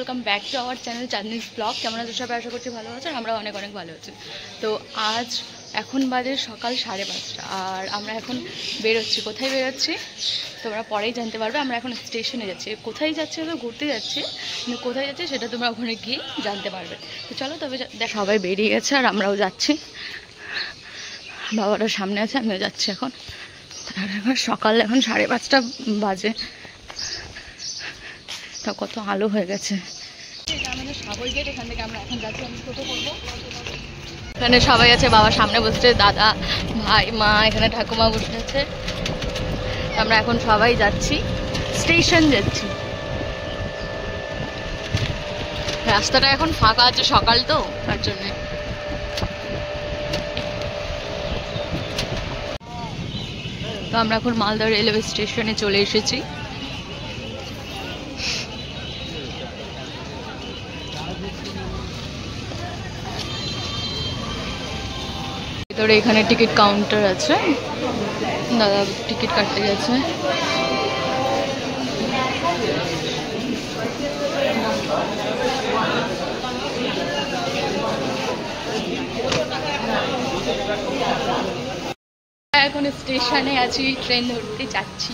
Welcome back to our channel Chandni's blog. কেমন আছো সবাই? আশা করছি ভালো আছো, আমরা অনেক অনেক ভালো আছি। তো আজ এখন বাজে সকাল 5:30 আর আমরা এখন বেরোচ্ছি। কোথায় বেরোচ্ছি তোমরা পরেই জানতে পারবে। আমরা এখন স্টেশনে যাচ্ছি। কোথায় যাচ্ছি? তো ঘুরতে যাচ্ছি, কিন্তু কোথায় যাচ্ছি সেটা তোমরা ওখানে গিয়ে জানতে পারবে। তো চলো তবে সবাই বেরিয়ে গেছে আর আমরাও যাচ্ছি। বাবারা সামনে আছে, আমিও যাচ্ছি এখন। সকাল এখন 5:30 বাজে, তা কত আলো হয়ে গেছে। এটা আমাদের সাগর গেট, এখান থেকে আমরা এখন যাচ্ছি। আমি টোটো করবো। এখানে সবাই আছে, বাবা সামনে বসছে, দাদা, ভাই, মা, এখানে ঠাকুমা বসে আছে। আমরা এখন সবাই যাচ্ছি, স্টেশন যাচ্ছি। রাস্তাটা এখন ফাঁকা আছে, সকাল তো, তার জন্য। তো আমরা এখন মালদা রেলওয়ে স্টেশনে চলে এসেছি। ভিতরে এখানে টিকিট কাউন্টার আছে, দাদা টিকিট কাটতে গেছে। এখন স্টেশনে আছি, ট্রেন ধরতে যাচ্ছি।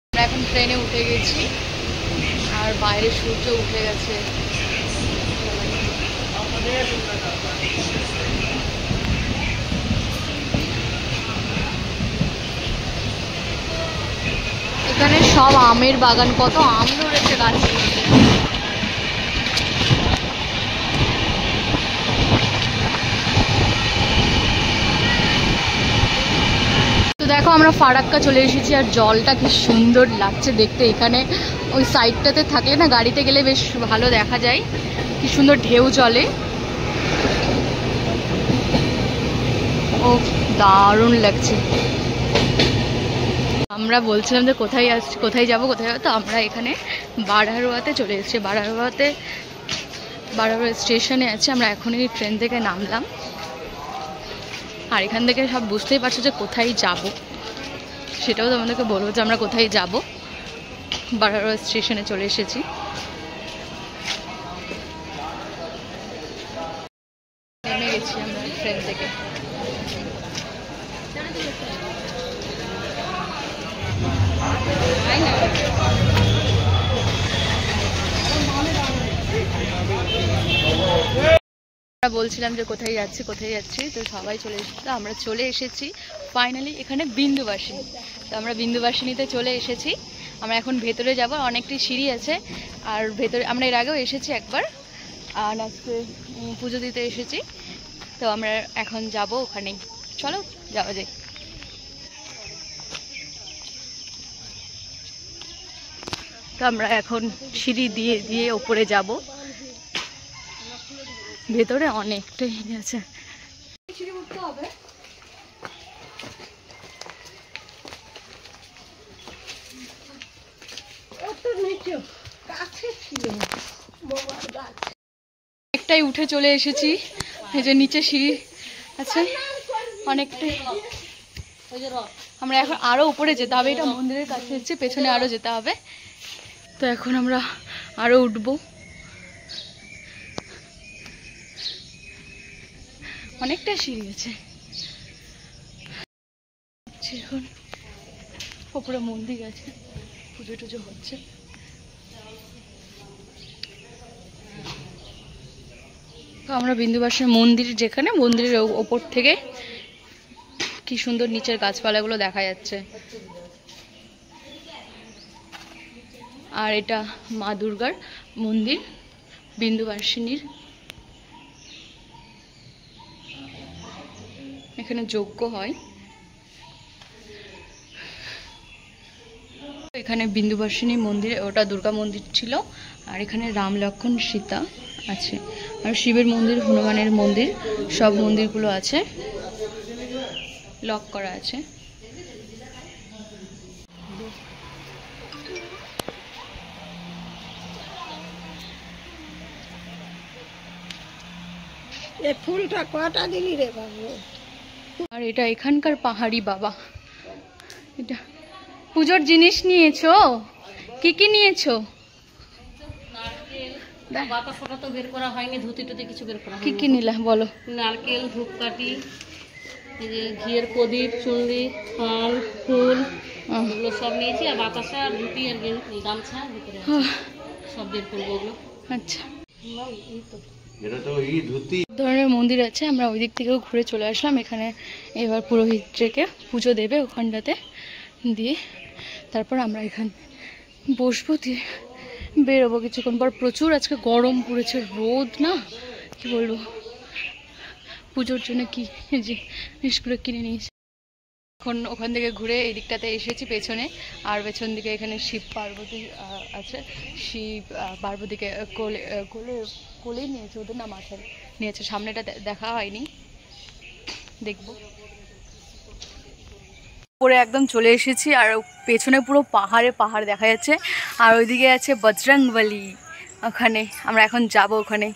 আমরা এখন ট্রেনে উঠে গেছি আর বাইরে সূর্য উঠে গেছে। এখানে সব আমের বাগান, কত আম ধরেছে গাছে। তো দেখো আমরা ফারাক্কা চলে এসেছি আর জলটা কি সুন্দর লাগছে দেখতে। এখানে ওই সাইডটাতে থাকলে না, গাড়িতে গেলে বেশ ভালো দেখা যায়, কি সুন্দর ঢেউ চলে। ও দারুণ লাগছে। আমরা বলছিলাম যে কোথায় আসছি, কোথায় যাবো, তো আমরা এখানে বারহারোয়াতে চলে এসেছি। বারহারোয়া স্টেশনে আছে। আমরা এখনই ট্রেন থেকে নামলাম আর এখান থেকে সব বুঝতেই পারছো যে কোথায় যাব, সেটাও তোমাদেরকে বলবো যে আমরা কোথায় যাব। বারহারোয়া স্টেশনে চলে এসেছি। নেমে গেছি আমরা ট্রেন থেকে। আমরা বলছিলাম যে কোথায় যাচ্ছি, তো সবাই চলে এসেছি। তো আমরা চলে এসেছি ফাইনালি এখানে বিন্দুবাসিনী। তো আমরা বিন্দুবাসিনীতে চলে এসেছি। আমরা এখন ভেতরে যাব, অনেকটি সিঁড়ি আছে। আর ভেতরে আমরা এর আগেও এসেছি একবার, আর আজকে পুজো দিতে এসেছি। তো আমরা এখন যাব ওখানেই, চলো যাওয়া যায়। তো আমরা এখন সিঁড়ি দিয়ে দিয়ে ওপরে যাব। ভেতরে অনেকটাই আছে। সিঁড়ি উঠতে হবে। অনেকটাই উঠে চলে এসেছি। এই যে নিচে সিঁড়ি আছে অনেকটাই। আমরা এখন আরো উপরে যেতে হবে, এটা মন্দিরের কাছে হচ্ছে, পেছনে আরো যেতে হবে। তো এখন আমরা আরো উঠবো। অনেকটা সিঁড়ি আছে। এখন উপরে মন্দির আছে, পুজো টুজো হচ্ছে। তো আমরা বিন্দুবাসিনী মন্দির, যেখানে মন্দিরের ওপর থেকে কি সুন্দর নিচের গাছপালাগুলো দেখা যাচ্ছে। আর এটা মা দুর্গার মন্দির, বিন্দুবাসিনীর। এখানে যজ্ঞ হয়। এখানে বিন্দুবাসিনী মন্দির, ওটা দুর্গা মন্দির ছিল। আর এখানে রাম, লক্ষ্মণ, সীতা আছে। আর শিবের মন্দির, হনুমানের মন্দির, সব মন্দিরগুলো আছে, লক করা আছে। এই ফুলটা কটা দিলি রে বাবু? আর এটা এখানকার পাহাড়ি বাবা, এটা পুজোর জিনিস নিয়েছো? কি কি নিয়েছো? বাতাসটা তো বের করা হয়নি, ধুতি টুতি কিছু বের করা কি হয়নি। কি নিলা বলো? নারকেল, ধূপকাঠি, এই যে ঘিয়ের প্রদীপ, চুনরি, ফল, ফুল, এগুলো সব নিয়েছি। আর বাতাসা, আর ধুতি, আর গামছা ভিতরে আছে। সব বের করবো ওগুলো। আচ্ছা, এই তো ধরনের মন্দির আছে, আমরা ওই দিক থেকেও ঘুরে চলে আসলাম। এখানে এবার পুরোহিতকে পুজো দেবে ওখানটাতে, দিয়ে তারপর আমরা এখানে বসবো, দিয়ে বেরোবো কিছুক্ষণ পর। প্রচুর আজকে গরম পড়েছে, রোদ না, কি বলবো। পুজোর জন্য কি জিনিসগুলো কিনে নিয়েছি। এখন ওখান থেকে ঘুরে এই দিকটাতে এসেছি পেছনে, আর পেছন দিকে এখানে শিব পার্বতী আছে। শিব পার্বতীকে কোলে কোলে কোলেই নিয়েছে, ওদের না মাথায় নিয়েছে। সামনেটা দেখা হয়নি, দেখবো। পরে একদম চলে এসেছি, আর পেছনে পুরো পাহাড় দেখা যাচ্ছে। আর ওইদিকে আছে বজরংবলী, ওখানে আমরা এখন যাব। ওখানে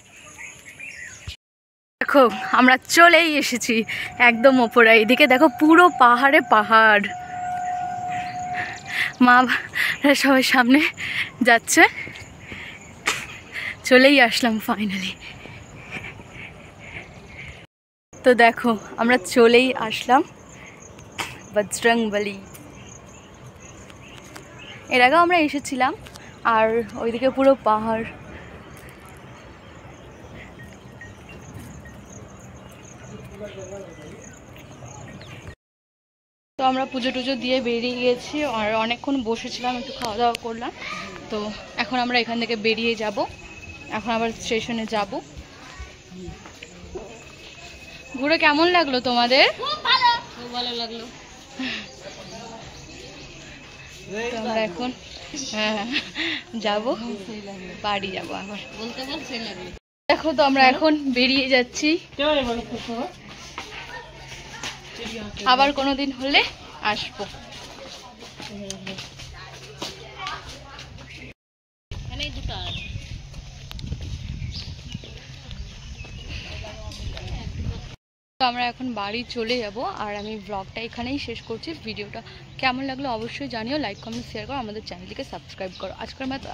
দেখো আমরা চলেই এসেছি একদম ওপরে। এদিকে দেখো পুরো পাহাড়। মা সবাই সামনে যাচ্ছে, চলেই আসলাম ফাইনালি। তো দেখো আমরা চলেই আসলাম বজরংবলী। এর আগেও আমরা এসেছিলাম, আর ওইদিকে পুরো পাহাড়। তো আমরা পুজো টুজো দিয়ে বেরিয়ে গেছি, আর অনেকক্ষণ বসেছিলাম, একটু খাওয়া দাওয়া করলাম। তো এখন আমরা এখান থেকে বেরিয়ে যাব, এখন আবার স্টেশনে যাব। ঘুরে কেমন লাগলো তোমাদের? খুব ভালো লাগলো। তো আমরা এখন যাব, বাড়ি যাব আবার। বলতে সেই লাগলো। দেখো তো আমরা এখন বেরিয়ে যাচ্ছি, আবার কোনোদিন হলে আসবো। এখানে দুটো আছে। তো আমরা এখন বাড়ি চলে যাব, আর আমি ব্লগটা এখানেই শেষ করছি। ভিডিওটা কেমন লাগলো অবশ্যই জানিও, লাইক কমেন্ট শেয়ার করো, আমাদের চ্যানেলটিকে সাবস্ক্রাইব করো। আজকের মতো